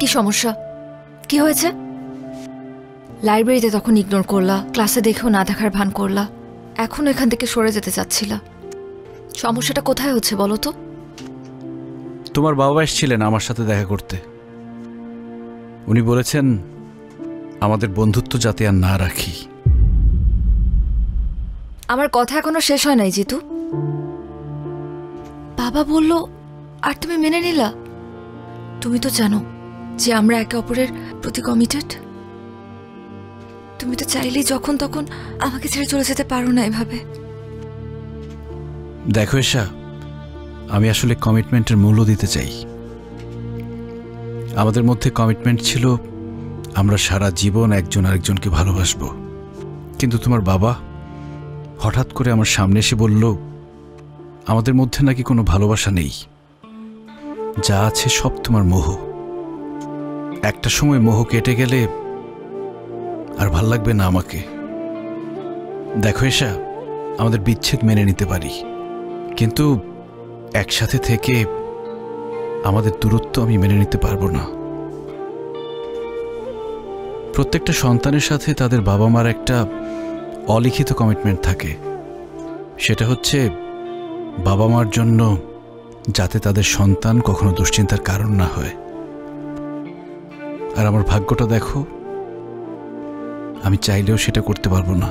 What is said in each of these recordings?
কি সমস্যা? কি হয়েছে? লাইব্রেরিতে তখন ইগনোর করলা, ক্লাসে দেখেও না দেখার ভান করলা, এখন এখান থেকে সরে যেতে চাচ্ছিলা। সমস্যাটা কোথায় হচ্ছে বলো তো? তোমার বাবা এসেছিলেন আমার সাথে দেখা করতে। উনি বলেছেন আমাদের বন্ধুত্ব যাতে আর না রাখি। আমার কথা এখনো শেষ হয় নাই জিতু। বাবা বলল আর তুমি মেনে নিলা? তুমি তো জানো যে আমরা একে অপরের প্রতি কমিটেড। তুমি তো চাইলেই যখন তখন আমাকে ছেড়ে চলে যেতে পারো না এভাবে। দেখো এশা, আমি আসলে কমিটমেন্টের মূল্য দিতে চাই। আমাদের মধ্যে কমিটমেন্ট ছিল আমরা সারা জীবন একজন আরেকজনকে ভালোবাসবো। কিন্তু তোমার বাবা হঠাৎ করে আমার সামনে এসে বলল আমাদের মধ্যে নাকি কোনো ভালোবাসা নেই, যা আছে সব তোমার মোহ। একটা সময় মোহ কেটে গেলে আর ভাল লাগবে না আমাকে। দেখো এশা, আমাদের বিচ্ছেদ মেনে নিতে পারি, কিন্তু একসাথে থেকে আমাদের দূরত্ব আমি মেনে নিতে পারবো না। প্রত্যেকটা সন্তানের সাথে তাদের বাবা মার একটা অলিখিত কমিটমেন্ট থাকে, সেটা হচ্ছে বাবা মার জন্য যাতে তাদের সন্তান কখনো দুশ্চিন্তার কারণ না হয়। আর আমার ভাগ্যটা দেখো, আমি চাইলেও সেটা করতে পারবো না।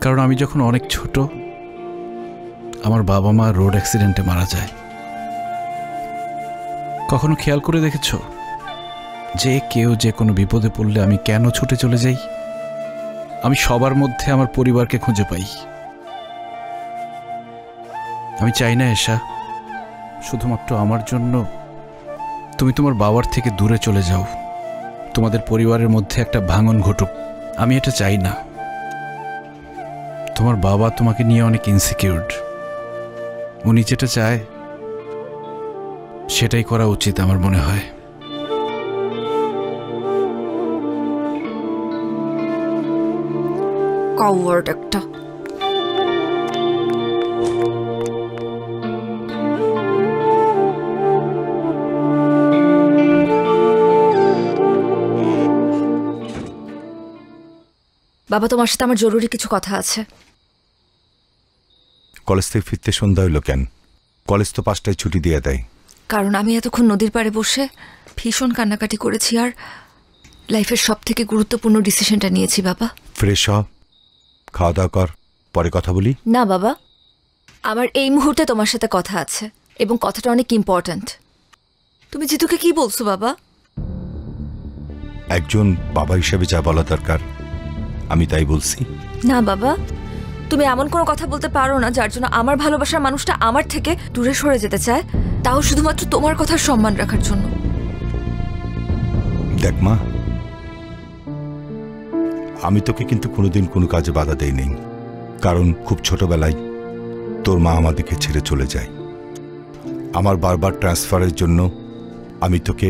কারণ আমি যখন অনেক ছোট, আমার বাবা মা রোড অ্যাক্সিডেন্টে মারা যায়। কখনো খেয়াল করে দেখেছো যে কেউ যে কোনো বিপদে পড়লে আমি কেন ছুটে চলে যাই? আমি সবার মধ্যে আমার পরিবারকে খুঁজে পাই। আমি চাই না এশা শুধুমাত্র আমার জন্য তুমি তোমার বাবার থেকে দূরে চলে যাও, তোমাদের পরিবারের মধ্যে একটা ভাঙন ঘটুক। আমি এটা চাই না। তোমার বাবা তোমাকে নিয়ে অনেক ইনসিকিউরড। উনি যেটা চায় সেটাই করা উচিত আমার মনে হয়। কাওয়ার্ড একটা। বাবা, তোমার সাথে আমার জরুরি কিছু কথা আছে। কলেজ থেকে ফিরতে সন্ধ্যা হইল কেন? কলেজ তো 5টায় ছুটি দিয়ে দেয়। কারণ আমি এতক্ষণ নদীর পাড়ে বসে ভীষণ কান্নাকাটি করেছি আর লাইফের সব থেকে গুরুত্বপূর্ণ ডিসিশনটা নিয়েছি বাবা। ফ্রেশ হ, খাওয়া দাওয়া কর, পরে কথা বলি। না বাবা, আমার এই মুহূর্তে তোমার সাথে কথা আছে এবং কথাটা অনেক ইম্পর্ট্যান্ট। তুমি জিতুকে কি বলছো বাবা? একজন বাবা হিসেবে যা বলা দরকার আমি তাই বলছি। না বাবা, তুমি এমন কোনো কথা বলতে পারো না যার জন্য আমার ভালোবাসার মানুষটা আমার থেকে দূরে সরে যেতে চায়, তাও শুধুমাত্র তোমার কথার সম্মান রাখার জন্য। দেখ মা, আমি তোকে কিন্তু কোনোদিন কোনো কাজে বাধা দেই নেই, কারণ খুব ছোটবেলায় তোর মা আমাদেরকে ছেড়ে চলে যায়। আমার বারবার ট্রান্সফারের জন্য আমি তোকে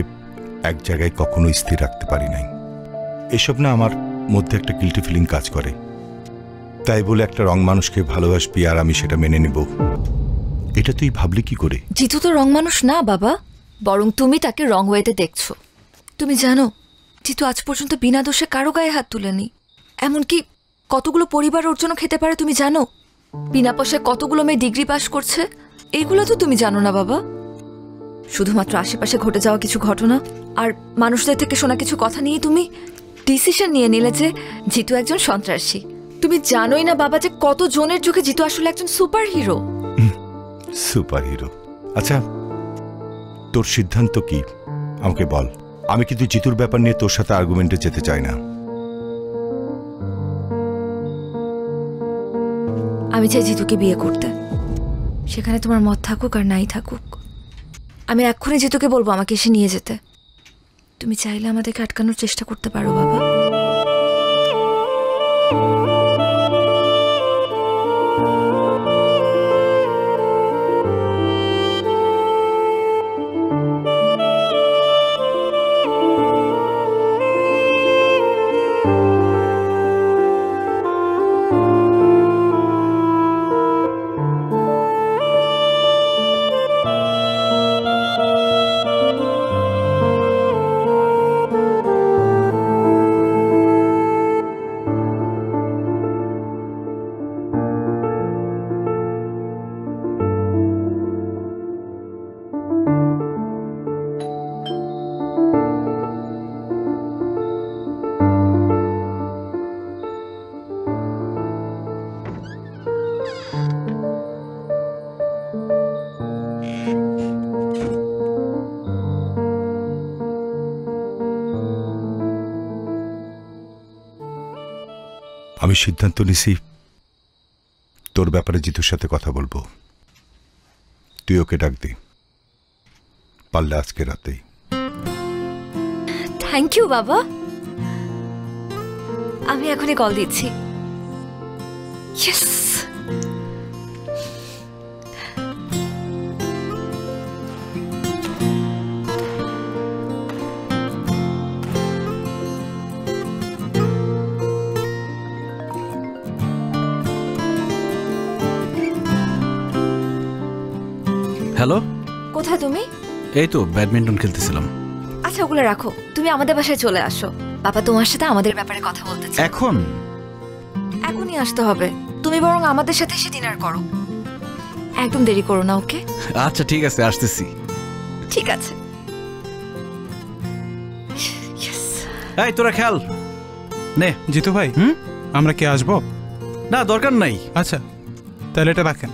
এক জায়গায় কখনো স্থির রাখতে পারি নাই। এসব না আমার মধ্যে একটা গিল্টি ফিলিং কাজ করে। তাই বলে একটা রং মানুষকে ভালোবাসবি আর আমি সেটা মেনে নেব, এটা তুই ভাবলি কি করে? জিতু তো রং মানুষ না বাবা, বরং তুমি তাকে রং ওয়েতে দেখছো। তুমি জানো জিতু আজ পর্যন্ত বিনা দোষে কারো গায়ে হাত তুলেনি। এমনকি কতগুলো পরিবার ওর জন্য খেতে পারে তুমি জানো? বিনা পয়সায় কতগুলো মেয়ে ডিগ্রি পাস করছে, এইগুলো তো তুমি জানো না বাবা। শুধুমাত্র আশেপাশে ঘটে যাওয়া কিছু ঘটনা আর মানুষদের থেকে শোনা কিছু কথা নিয়ে তুমি ডিসিশন নিয়ে নিলে যে জিতু একজন সন্ত্রাসী। তুমি জানোই না বাবা যে কত জনের চোখে জিতু আসলে একজন সুপার হিরো। Super hero? আচ্ছা, তোর সিদ্ধান্ত কি আমাকে বল। আমি কিন্তু জিতুর ব্যাপার নিয়ে তোর সাথে আর্গুমেন্টে যেতে চাই না। আমি চাই জিতুকে বিয়ে করতে, সেখানে তোমার মত থাকুক আর নাই থাকুক। আমি এক্ষুনি জিতুকে বলবো আমাকে এসে নিয়ে যেতে। তুমি চাইলে আমাদেরকে আটকানোর চেষ্টা করতে পারো বাবা। আমি সিদ্ধান্ত নিছি তোর ব্যাপারে জিতুর সাথে কথা বলবো। তুই ওকে ডাক দে, পারলে আজকে রাতেই। থ্যাংক ইউ বাবা, আমি এখনই কল দিচ্ছি। ইয়েস। হ্যালো, কোথায় তুমি? এই তো ব্যাডমিন্টন খেলতেছিলাম। আচ্ছা ওগুলো রাখো, তুমি আমাদের বাসায় চলে আসো। বাবা তোমার সাথে আমাদের ব্যাপারে কথা বলতে চায়। এখন? এখনই আসতে হবে। তুমি বরং আমাদের সাথে এসে ডিনার করো, একদম দেরি করো না। ওকে আচ্ছা ঠিক আছে, আসতেছি। ঠিক আছে। এই তোরা খেল নে। জিতু ভাই, হুম, আমরা কি আসবো? না দরকার নাই। আচ্ছা তাহলে এটা রাখেন।